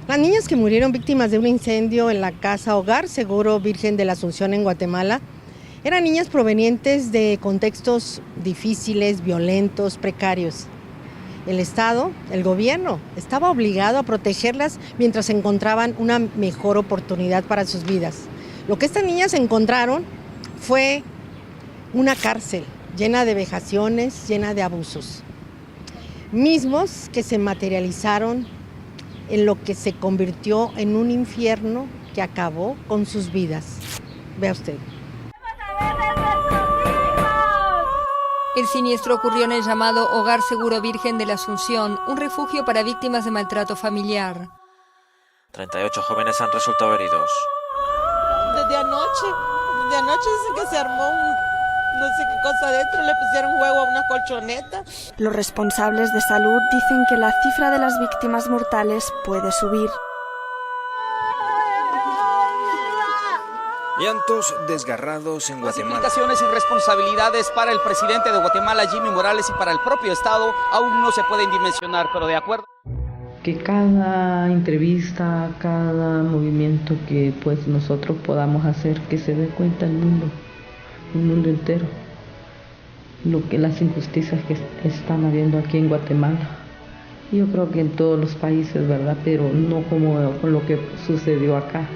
Las niñas que murieron víctimas de un incendio en la casa Hogar Seguro Virgen de la Asunción en Guatemala eran niñas provenientes de contextos difíciles, violentos, precarios. El Estado, el gobierno, estaba obligado a protegerlas mientras encontraban una mejor oportunidad para sus vidas. Lo que estas niñas encontraron fue una cárcel llena de vejaciones, llena de abusos, mismos que se materializaron en lo que se convirtió en un infierno que acabó con sus vidas. Vea usted. El siniestro ocurrió en el llamado Hogar Seguro Virgen de la Asunción, un refugio para víctimas de maltrato familiar. 38 jóvenes han resultado heridos. Desde anoche dicen que se armó no sé qué cosa adentro, le pusieron juego a una colchoneta. Los responsables de salud dicen que la cifra de las víctimas mortales puede subir. Llantos desgarrados en Guatemala. Las implicaciones y responsabilidades para el presidente de Guatemala, Jimmy Morales, y para el propio Estado aún no se pueden dimensionar, pero de acuerdo. Que cada entrevista, cada movimiento que pues nosotros podamos hacer, que se dé cuenta el mundo entero, las injusticias que están habiendo aquí en Guatemala. Yo creo que en todos los países, ¿verdad? Pero no como con lo que sucedió acá,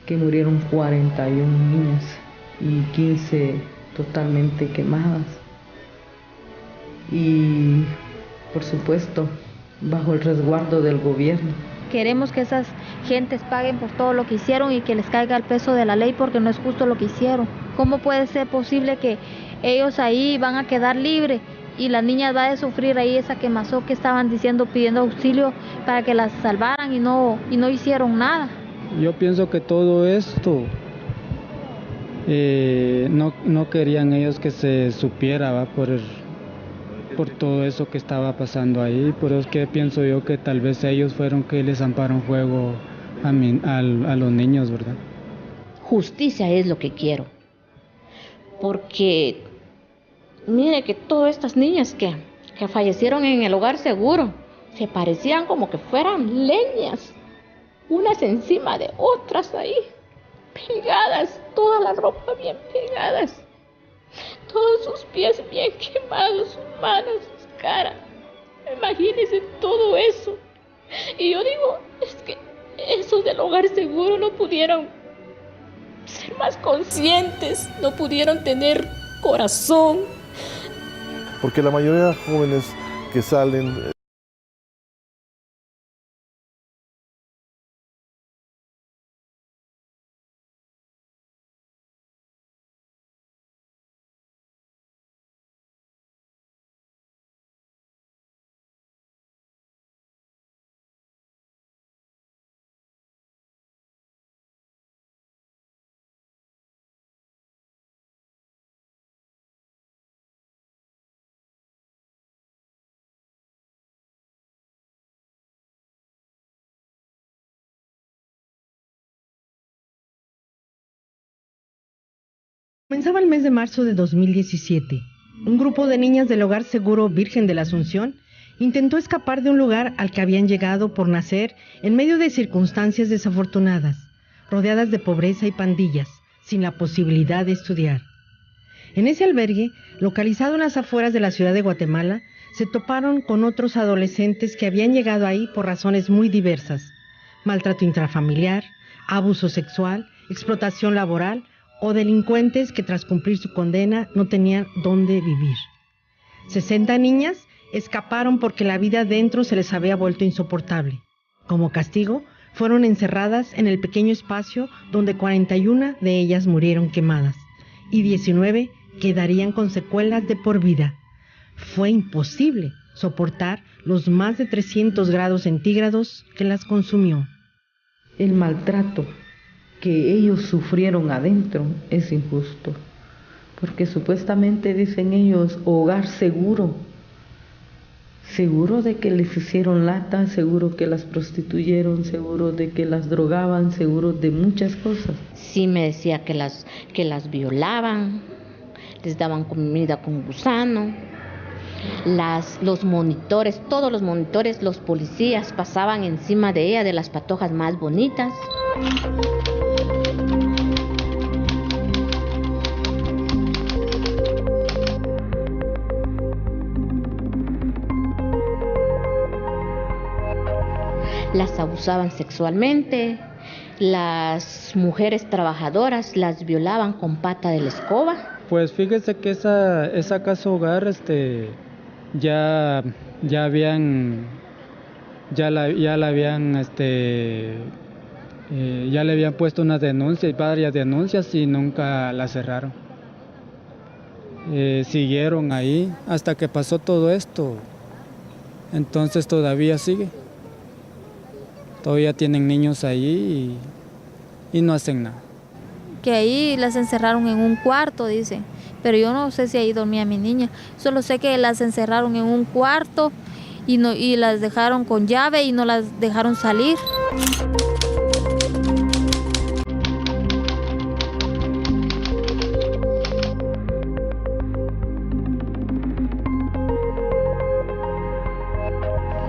que murieron 41 niñas y 15 totalmente quemadas. Y por supuesto, bajo el resguardo del gobierno. Queremos que esas gentes paguen por todo lo que hicieron y que les caiga el peso de la ley, porque no es justo lo que hicieron. ¿Cómo puede ser posible que ellos ahí van a quedar libres y las niñas van a sufrir ahí esa quemazón que estaban diciendo, pidiendo auxilio para que las salvaran y no hicieron nada? Yo pienso que todo esto no querían ellos que se supiera, ¿va? Por todo eso que estaba pasando ahí. Por eso es que pienso yo que tal vez ellos fueron que les amparon fuego a los niños, ¿verdad? Justicia es lo que quiero, porque mire que todas estas niñas que fallecieron en el Hogar Seguro se parecían como que fueran leñas, unas encima de otras ahí, pegadas, toda la ropa bien pegadas, todos sus pies bien quemados, sus manos, sus caras. Imagínense todo eso. Y yo digo, es que esos del Hogar Seguro no pudieron ser más conscientes, no pudieron tener corazón. Porque la mayoría de jóvenes que salen Comenzaba el mes de marzo de 2017. Un grupo de niñas del Hogar Seguro Virgen de la Asunción intentó escapar de un lugar al que habían llegado por nacer en medio de circunstancias desafortunadas, rodeadas de pobreza y pandillas, sin la posibilidad de estudiar. En ese albergue, localizado en las afueras de la ciudad de Guatemala, se toparon con otros adolescentes que habían llegado ahí por razones muy diversas: maltrato intrafamiliar, abuso sexual, explotación laboral o delincuentes que tras cumplir su condena no tenían dónde vivir. 60 niñas escaparon porque la vida dentro se les había vuelto insoportable. Como castigo, fueron encerradas en el pequeño espacio donde 41 de ellas murieron quemadas y 19 quedarían con secuelas de por vida. Fue imposible soportar los más de 300 grados centígrados que las consumió. El maltrato que ellos sufrieron adentro es injusto, porque supuestamente dicen ellos hogar seguro, seguro de que les hicieron lata, seguro que las prostituyeron, seguro de que las drogaban, seguro de muchas cosas. Sí, me decía que las violaban, les daban comida con gusano, los monitores, todos los monitores, los policías pasaban encima de ella, de las patojas más bonitas. Las abusaban sexualmente, las mujeres trabajadoras las violaban con pata de la escoba. Pues fíjese que esa casa hogar ya la habían ya le habían puesto unas denuncias, varias denuncias, y nunca la cerraron. Siguieron ahí hasta que pasó todo esto. Entonces todavía sigue. Todavía tienen niños ahí y no hacen nada. Que ahí las encerraron en un cuarto, dicen. Pero yo no sé si ahí dormía mi niña. Solo sé que las encerraron en un cuarto y las dejaron con llave y no las dejaron salir.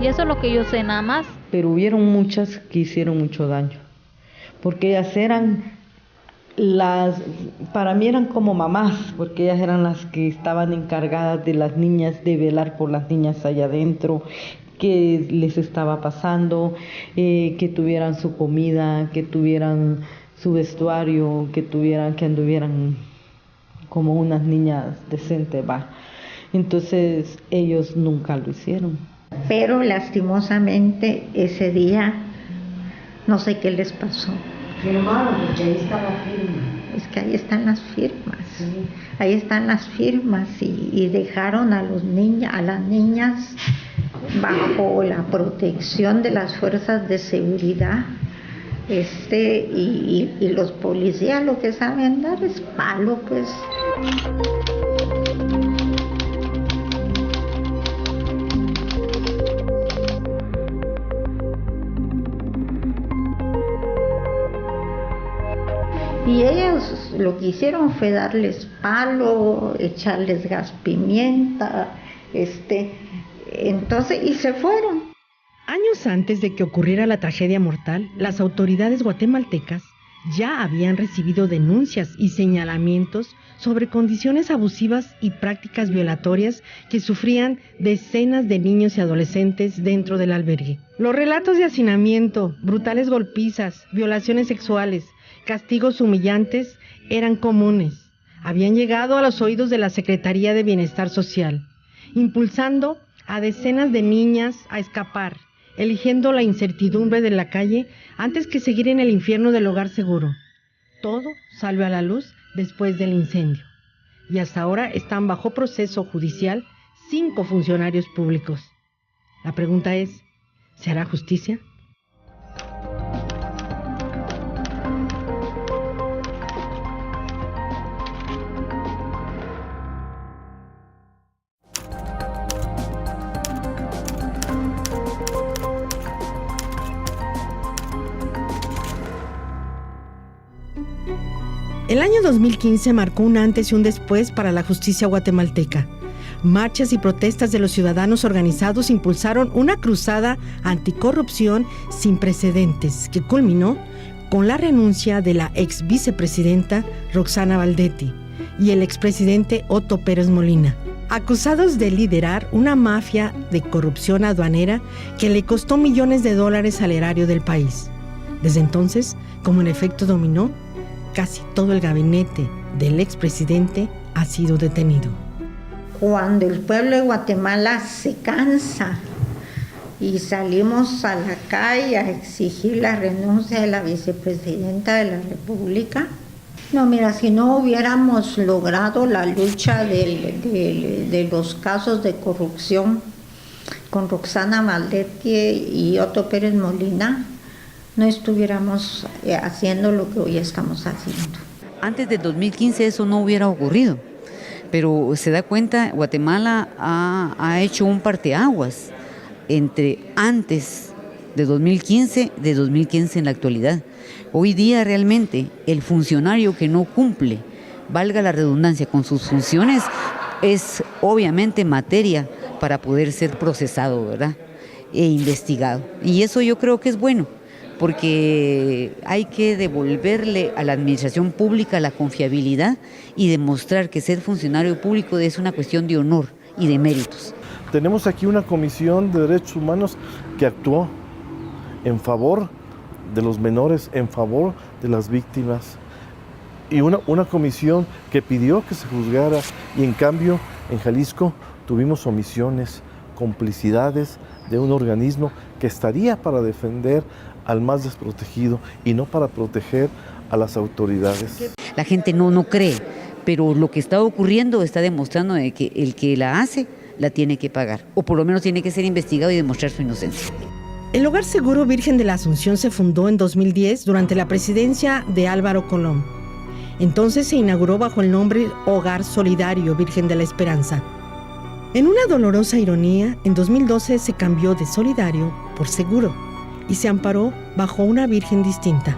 Y eso es lo que yo sé nada más. Pero hubieron muchas que hicieron mucho daño, porque ellas para mí eran como mamás, porque ellas eran las que estaban encargadas de las niñas, de velar por las niñas allá adentro, qué les estaba pasando, que tuvieran su comida, que tuvieran su vestuario, que anduvieran como unas niñas decentes, va. Entonces ellos nunca lo hicieron. Pero lastimosamente ese día no sé qué les pasó. Firmaron, porque ahí está la firma. Es que ahí están las firmas. Sí. Ahí están las firmas y dejaron a las niñas bajo la protección de las fuerzas de seguridad. Y los policías lo que saben dar es palo, pues. Y ellos lo que hicieron fue darles palo, echarles gas pimienta, entonces, y se fueron. Años antes de que ocurriera la tragedia mortal, las autoridades guatemaltecas ya habían recibido denuncias y señalamientos sobre condiciones abusivas y prácticas violatorias que sufrían decenas de niños y adolescentes dentro del albergue. Los relatos de hacinamiento, brutales golpizas, violaciones sexuales, castigos humillantes eran comunes. Habían llegado a los oídos de la Secretaría de Bienestar Social, impulsando a decenas de niñas a escapar, eligiendo la incertidumbre de la calle antes que seguir en el infierno del hogar seguro. Todo salió a la luz después del incendio. Y hasta ahora están bajo proceso judicial 5 funcionarios públicos. La pregunta es, ¿se hará justicia? El año 2015 marcó un antes y un después para la justicia guatemalteca. Marchas y protestas de los ciudadanos organizados impulsaron una cruzada anticorrupción sin precedentes que culminó con la renuncia de la ex vicepresidenta Roxana Valdetti y el expresidente Otto Pérez Molina, acusados de liderar una mafia de corrupción aduanera que le costó millones de dólares al erario del país. Desde entonces, como en efecto dominó, casi todo el gabinete del expresidente ha sido detenido. Cuando el pueblo de Guatemala se cansa y salimos a la calle a exigir la renuncia de la vicepresidenta de la República, no, mira, si no hubiéramos logrado la lucha de los casos de corrupción con Roxana Valdetti y Otto Pérez Molina, no estuviéramos haciendo lo que hoy estamos haciendo. Antes del 2015 eso no hubiera ocurrido, pero se da cuenta, Guatemala ha hecho un parteaguas entre antes de 2015 en la actualidad. Hoy día realmente el funcionario que no cumple, valga la redundancia, con sus funciones, es obviamente materia para poder ser procesado, ¿verdad? E investigado. Y eso yo creo que es bueno, porque hay que devolverle a la administración pública la confiabilidad y demostrar que ser funcionario público es una cuestión de honor y de méritos. Tenemos aquí una comisión de derechos humanos que actuó en favor de los menores, en favor de las víctimas, y una comisión que pidió que se juzgara, y en cambio en Jalisco tuvimos omisiones, complicidades de un organismo que estaría para defender al más desprotegido y no para proteger a las autoridades. La gente no cree, pero lo que está ocurriendo está demostrando de que el que la hace la tiene que pagar, o por lo menos tiene que ser investigado y demostrar su inocencia. El Hogar Seguro Virgen de la Asunción se fundó en 2010 durante la presidencia de Álvaro Colón. Entonces se inauguró bajo el nombre Hogar Solidario Virgen de la Esperanza. En una dolorosa ironía, en 2012 se cambió de solidario por seguro y se amparó bajo una virgen distinta.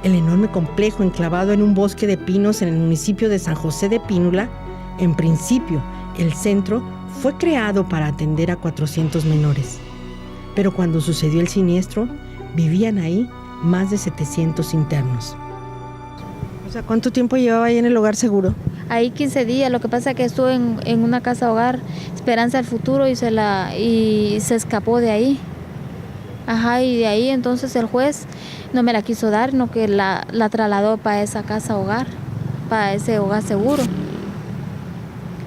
El enorme complejo enclavado en un bosque de pinos en el municipio de San José de Pínula, en principio el centro, fue creado para atender a 400 menores. Pero cuando sucedió el siniestro, vivían ahí más de 700 internos. O sea, ¿cuánto tiempo llevaba ahí en el Hogar Seguro? Ahí 15 días, lo que pasa es que estuve en una casa hogar, Esperanza del Futuro, y se escapó de ahí. Ajá, y de ahí entonces el juez no me la quiso dar, sino que la trasladó para esa casa hogar, para ese Hogar Seguro.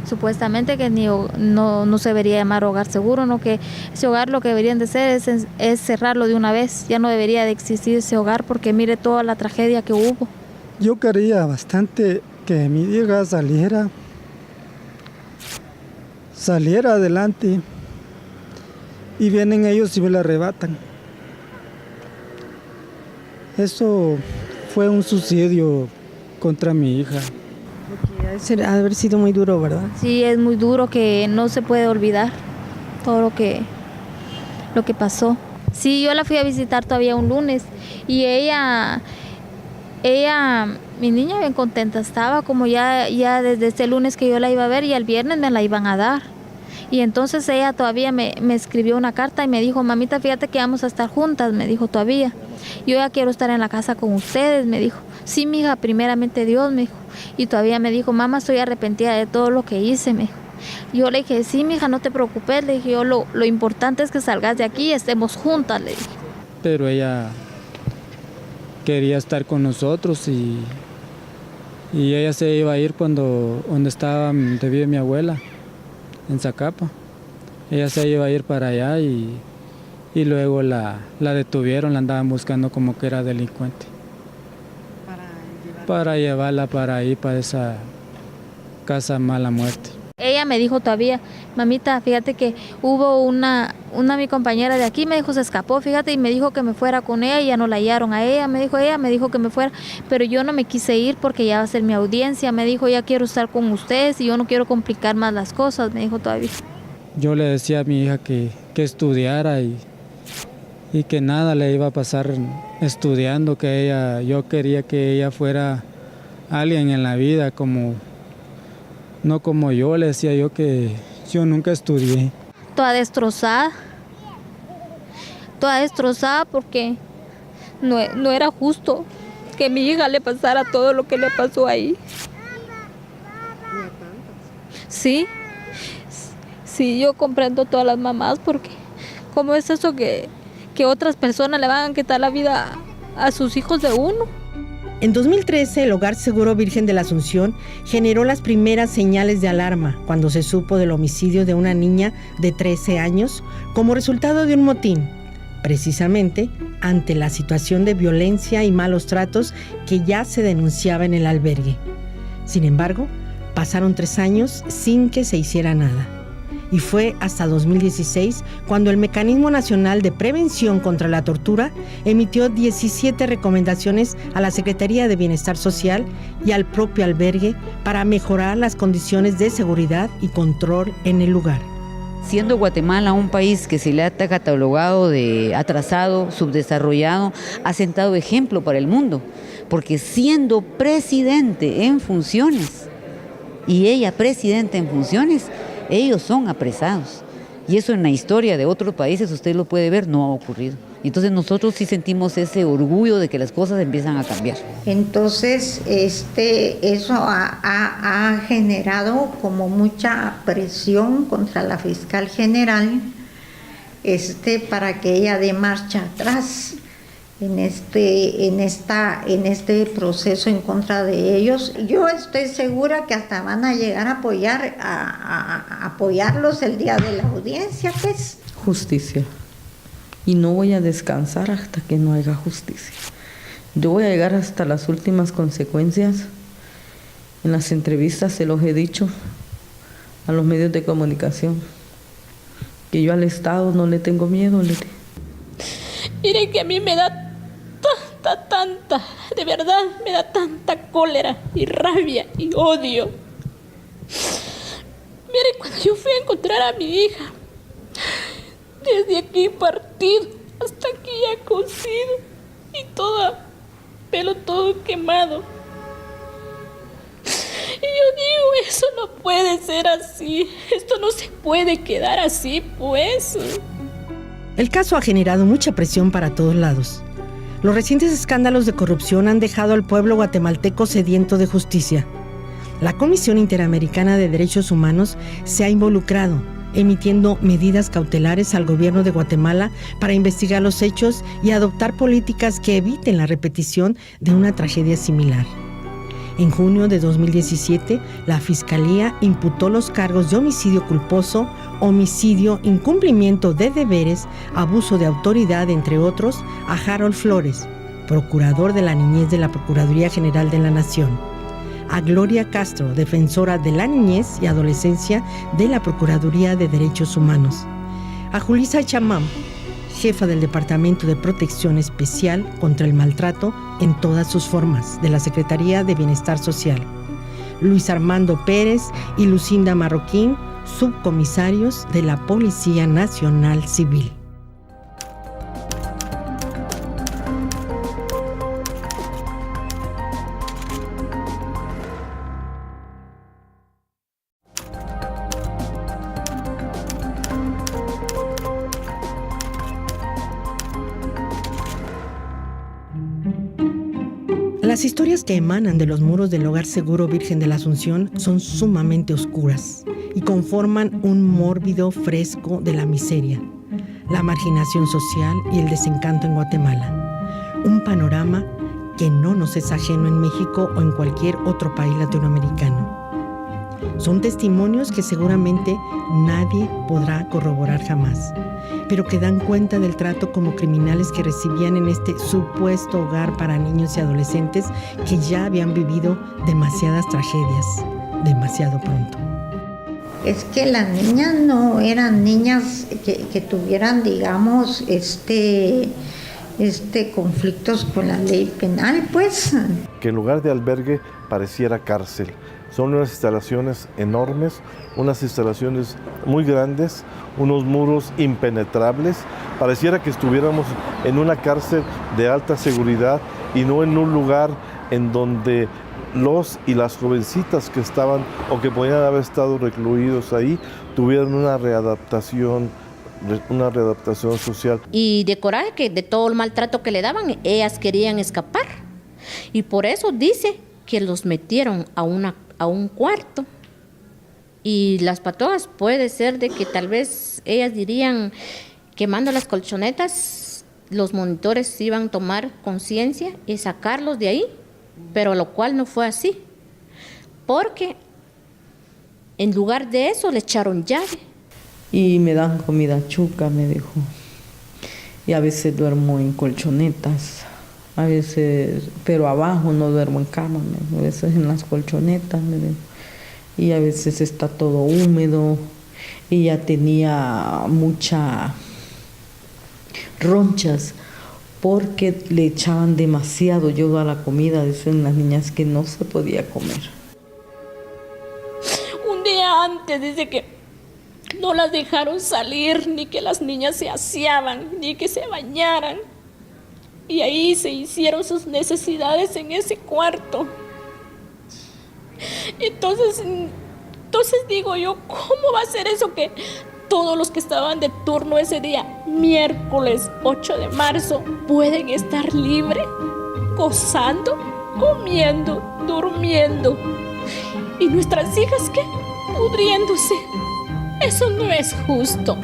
Supuestamente que no se debería llamar Hogar Seguro, no, que ese hogar lo que deberían de hacer es cerrarlo de una vez. Ya no debería de existir ese hogar porque mire toda la tragedia que hubo. Yo quería bastante que mi hija saliera adelante, y vienen ellos y me la arrebatan. Eso fue un suicidio contra mi hija. Ha de haber sido muy duro, ¿verdad? Sí, es muy duro, que no se puede olvidar todo lo que pasó. Sí, yo la fui a visitar todavía un lunes y ella, mi niña bien contenta estaba, como ya desde este lunes que yo la iba a ver, y el viernes me la iban a dar. Y entonces ella todavía me escribió una carta y me dijo: mamita, fíjate que vamos a estar juntas, me dijo todavía. Yo ya quiero estar en la casa con ustedes, me dijo. Sí, mija, primeramente Dios, me dijo. Y todavía me dijo: mamá, estoy arrepentida de todo lo que hice, me dijo. Yo le dije: sí, mija, no te preocupes, le dije yo, lo importante es que salgas de aquí y estemos juntas, le dije. Pero ella quería estar con nosotros y ella se iba a ir donde vive mi abuela, en Zacapa. Ella se iba a ir para allá y luego la detuvieron, la andaban buscando como que era delincuente. Para llevarla para ahí, para esa casa mala muerte. Ella me dijo todavía: mamita, fíjate que hubo una mi compañera de aquí, me dijo, se escapó, fíjate, y me dijo que me fuera con ella, y ya no la hallaron a ella, me dijo que me fuera, pero yo no me quise ir porque ya va a ser mi audiencia, me dijo, ya quiero estar con ustedes y yo no quiero complicar más las cosas, me dijo todavía. Yo le decía a mi hija que estudiara y que nada le iba a pasar estudiando, yo quería que ella fuera alguien en la vida, no como yo, le decía yo que yo nunca estudié. Toda destrozada porque no era justo que a mi hija le pasara todo lo que le pasó ahí. Sí, yo comprendo a todas las mamás, porque ¿cómo es eso que otras personas le van a quitar la vida a sus hijos de uno? En 2013, el Hogar Seguro Virgen de la Asunción generó las primeras señales de alarma cuando se supo del homicidio de una niña de 13 años como resultado de un motín, precisamente ante la situación de violencia y malos tratos que ya se denunciaba en el albergue. Sin embargo, pasaron 3 años sin que se hiciera nada. Y fue hasta 2016 cuando el Mecanismo Nacional de Prevención contra la Tortura emitió 17 recomendaciones a la Secretaría de Bienestar Social y al propio albergue para mejorar las condiciones de seguridad y control en el lugar. Siendo Guatemala un país que se le ha catalogado de atrasado, subdesarrollado, ha sentado ejemplo para el mundo, porque siendo presidente en funciones y ella presidenta en funciones, ellos son apresados. Y eso en la historia de otros países, usted lo puede ver, no ha ocurrido. Entonces nosotros sí sentimos ese orgullo de que las cosas empiezan a cambiar. Entonces, eso ha generado como mucha presión contra la fiscal general, para que ella dé marcha atrás en este proceso en contra de ellos. Yo estoy segura que hasta van a llegar a apoyarlos el día de la audiencia, pues. Justicia. Y no voy a descansar hasta que no haya justicia. Yo voy a llegar hasta las últimas consecuencias. En las entrevistas se los he dicho a los medios de comunicación, que yo al Estado no le tengo miedo. Miren que a mí me da tanta, de verdad, me da tanta cólera y rabia y odio. Miren, cuando yo fui a encontrar a mi hija, desde aquí partido hasta aquí ya cocido y pelo todo quemado. Y yo digo, eso no puede ser así, esto no se puede quedar así, pues. El caso ha generado mucha presión para todos lados. Los recientes escándalos de corrupción han dejado al pueblo guatemalteco sediento de justicia. La Comisión Interamericana de Derechos Humanos se ha involucrado, emitiendo medidas cautelares al gobierno de Guatemala para investigar los hechos y adoptar políticas que eviten la repetición de una tragedia similar. En junio de 2017, la Fiscalía imputó los cargos de homicidio culposo, homicidio, incumplimiento de deberes, abuso de autoridad, entre otros, a Harold Flores, procurador de la niñez de la Procuraduría General de la Nación, a Gloria Castro, defensora de la niñez y adolescencia de la Procuraduría de Derechos Humanos, a Julissa Chamam, jefa del Departamento de Protección Especial contra el Maltrato en todas sus formas de la Secretaría de Bienestar Social, Luis Armando Pérez y Lucinda Marroquín, subcomisarios de la Policía Nacional Civil. Las historias que emanan de los muros del Hogar Seguro Virgen de la Asunción son sumamente oscuras y conforman un mórbido fresco de la miseria, la marginación social y el desencanto en Guatemala. Un panorama que no nos es ajeno en México o en cualquier otro país latinoamericano. Son testimonios que seguramente nadie podrá corroborar jamás, pero que dan cuenta del trato como criminales que recibían en este supuesto hogar para niños y adolescentes que ya habían vivido demasiadas tragedias, demasiado pronto. Es que las niñas no eran niñas que tuvieran, digamos, conflictos con la ley penal, pues. Que en lugar de albergue pareciera cárcel. Son unas instalaciones enormes, unas instalaciones muy grandes, unos muros impenetrables. Pareciera que estuviéramos en una cárcel de alta seguridad y no en un lugar en donde los y las jovencitas que estaban o que podían haber estado recluidos ahí tuvieran una readaptación social. Y de coraje que de todo el maltrato que le daban, ellas querían escapar. Y por eso dice que los metieron a un cuarto. Y las patojas puede ser de que tal vez ellas dirían, quemando las colchonetas, los monitores iban a tomar conciencia y sacarlos de ahí, pero lo cual no fue así, porque en lugar de eso le echaron llave. Y me dan comida chuca, me dijo, y a veces duermo en colchonetas, a veces, pero abajo no duermo en cama, a veces en las colchonetas, me dijo. Y a veces está todo húmedo, y ya tenía muchas ronchas porque le echaban demasiado yodo a la comida, dicen las niñas que no se podía comer. Un día antes dice que no las dejaron salir, ni que las niñas se aseaban, ni que se bañaran. Y ahí se hicieron sus necesidades en ese cuarto. Entonces digo yo, ¿cómo va a ser eso que todos los que estaban de turno ese día, miércoles 8 de marzo, pueden estar libres, gozando, comiendo, durmiendo. ¿Y nuestras hijas qué? Pudriéndose. Eso no es justo.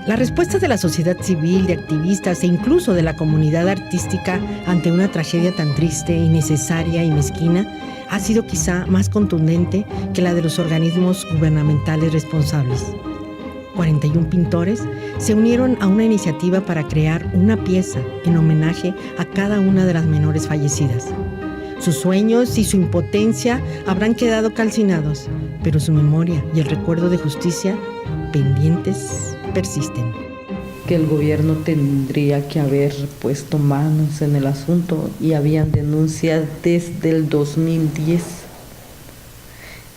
La respuesta de la sociedad civil, de activistas e incluso de la comunidad artística ante una tragedia tan triste, innecesaria y mezquina ha sido quizá más contundente que la de los organismos gubernamentales responsables. 41 pintores se unieron a una iniciativa para crear una pieza en homenaje a cada una de las menores fallecidas. Sus sueños y su impotencia habrán quedado calcinados, pero su memoria y el recuerdo de justicia pendientes persisten. Que el gobierno tendría que haber puesto manos en el asunto y habían denuncias desde el 2010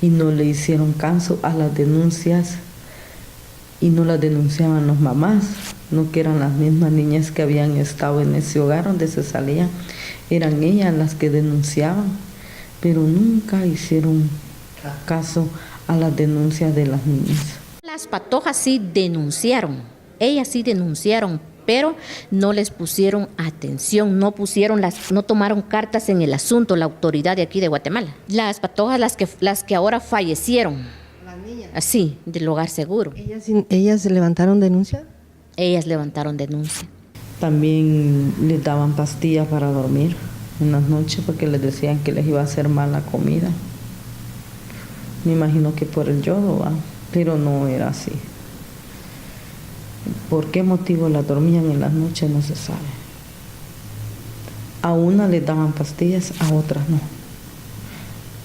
y no le hicieron caso a las denuncias y no las denunciaban los mamás, no que eran las mismas niñas que habían estado en ese hogar donde se salían, eran ellas las que denunciaban, pero nunca hicieron caso a las denuncias de las niñas. Las patojas sí denunciaron, ellas sí denunciaron, pero no les pusieron atención, no tomaron cartas en el asunto la autoridad de aquí de Guatemala. Las patojas, las que ahora fallecieron, las niñas, así, del hogar seguro. ¿Ellas levantaron denuncia? Ellas levantaron denuncia. También les daban pastillas para dormir en las noches porque les decían que les iba a hacer mal la comida. Me imagino que por el yodo, ¿va? Pero no era así. ¿Por qué motivo la dormían en las noches? No se sabe. A una les daban pastillas, a otras no.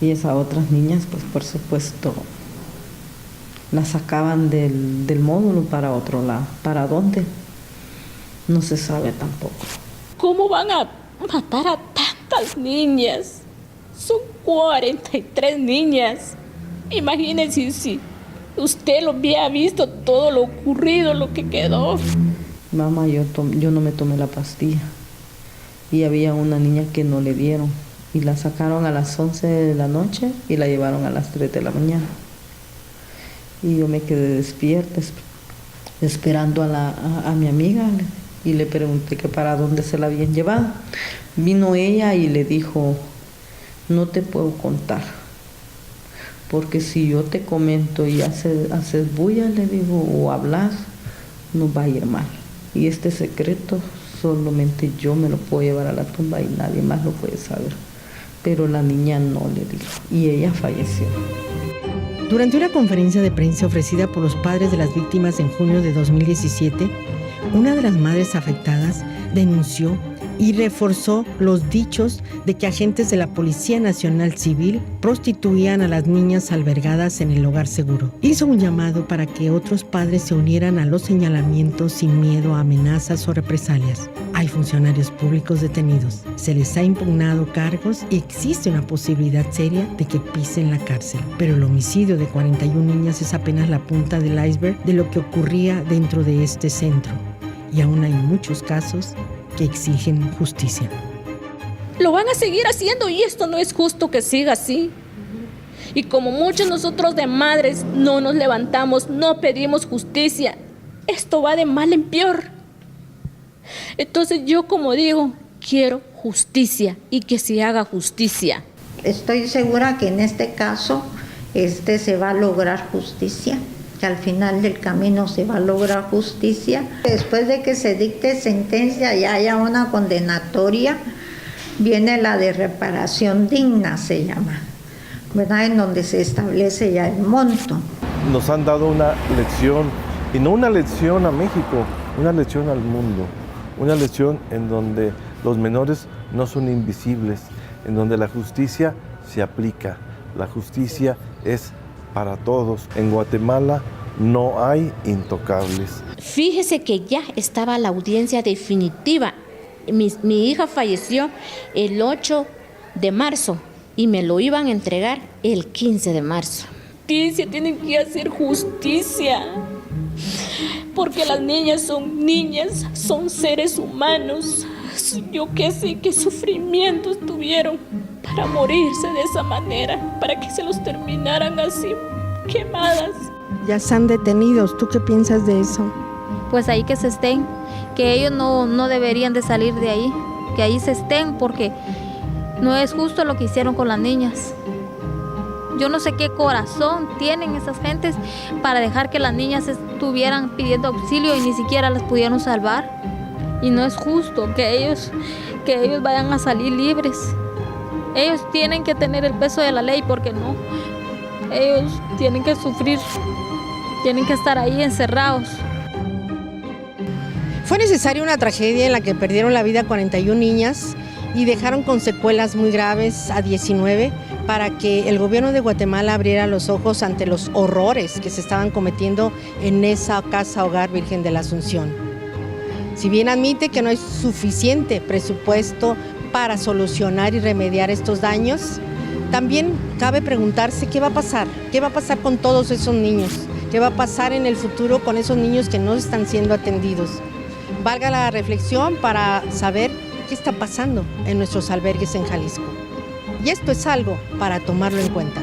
Y esas otras niñas, pues por supuesto, las sacaban del módulo para otro lado. ¿Para dónde? No se sabe tampoco. ¿Cómo van a matar a tantas niñas? Son 43 niñas. Imagínense si usted lo había visto todo lo ocurrido, lo que quedó. Mamá, yo no me tomé la pastilla. Y había una niña que no le dieron. Y la sacaron a las 11 de la noche y la llevaron a las 3 de la mañana. Y yo me quedé despierta, esperando a mi amiga. Y le pregunté que para dónde se la habían llevado. Vino ella y le dijo, no te puedo contar. Porque si yo te comento y haces bulla, le digo, o hablas, nos va a ir mal. Y este secreto solamente yo me lo puedo llevar a la tumba y nadie más lo puede saber. Pero la niña no le dijo y ella falleció. Durante una conferencia de prensa ofrecida por los padres de las víctimas en junio de 2017, una de las madres afectadas denunció y reforzó los dichos de que agentes de la Policía Nacional Civil prostituían a las niñas albergadas en el hogar seguro. Hizo un llamado para que otros padres se unieran a los señalamientos sin miedo a amenazas o represalias. Hay funcionarios públicos detenidos, se les ha impugnado cargos y existe una posibilidad seria de que pisen la cárcel. Pero el homicidio de 41 niñas es apenas la punta del iceberg de lo que ocurría dentro de este centro. Y aún hay muchos casos que exigen justicia. Lo van a seguir haciendo y esto no es justo que siga así. Y como muchos nosotros de madres no nos levantamos, no pedimos justicia, esto va de mal en peor. Entonces yo, como digo, quiero justicia y que se haga justicia. Estoy segura que en este caso se va a lograr justicia, que al final del camino se va a lograr justicia. Después de que se dicte sentencia y haya una condenatoria, viene la de reparación digna, se llama, ¿verdad? En donde se establece ya el monto. Nos han dado una lección, y no una lección a México, una lección al mundo, una lección en donde los menores no son invisibles, en donde la justicia se aplica, la justicia es para todos. En Guatemala no hay intocables. Fíjese que ya estaba la audiencia definitiva. Mi hija falleció el 8 de marzo y me lo iban a entregar el 15 de marzo. Tienen que hacer justicia, porque las niñas, son seres humanos. Yo qué sé qué sufrimientos tuvieron para morirse de esa manera, para que se los terminaran así, quemadas. Ya están detenidos. ¿Tú qué piensas de eso? Pues ahí que se estén, que ellos no deberían de salir de ahí, que ahí se estén porque no es justo lo que hicieron con las niñas. Yo no sé qué corazón tienen esas gentes para dejar que las niñas estuvieran pidiendo auxilio y ni siquiera las pudieron salvar. Y no es justo que ellos vayan a salir libres. Ellos tienen que tener el peso de la ley porque no. Ellos tienen que sufrir, tienen que estar ahí encerrados. Fue necesaria una tragedia en la que perdieron la vida 41 niñas y dejaron con secuelas muy graves a 19 para que el gobierno de Guatemala abriera los ojos ante los horrores que se estaban cometiendo en esa casa hogar Virgen de la Asunción. Si bien admite que no hay suficiente presupuesto para solucionar y remediar estos daños, también cabe preguntarse qué va a pasar con todos esos niños, qué va a pasar en el futuro con esos niños que no están siendo atendidos. Valga la reflexión para saber qué está pasando en nuestros albergues en Jalisco. Y esto es algo para tomarlo en cuenta.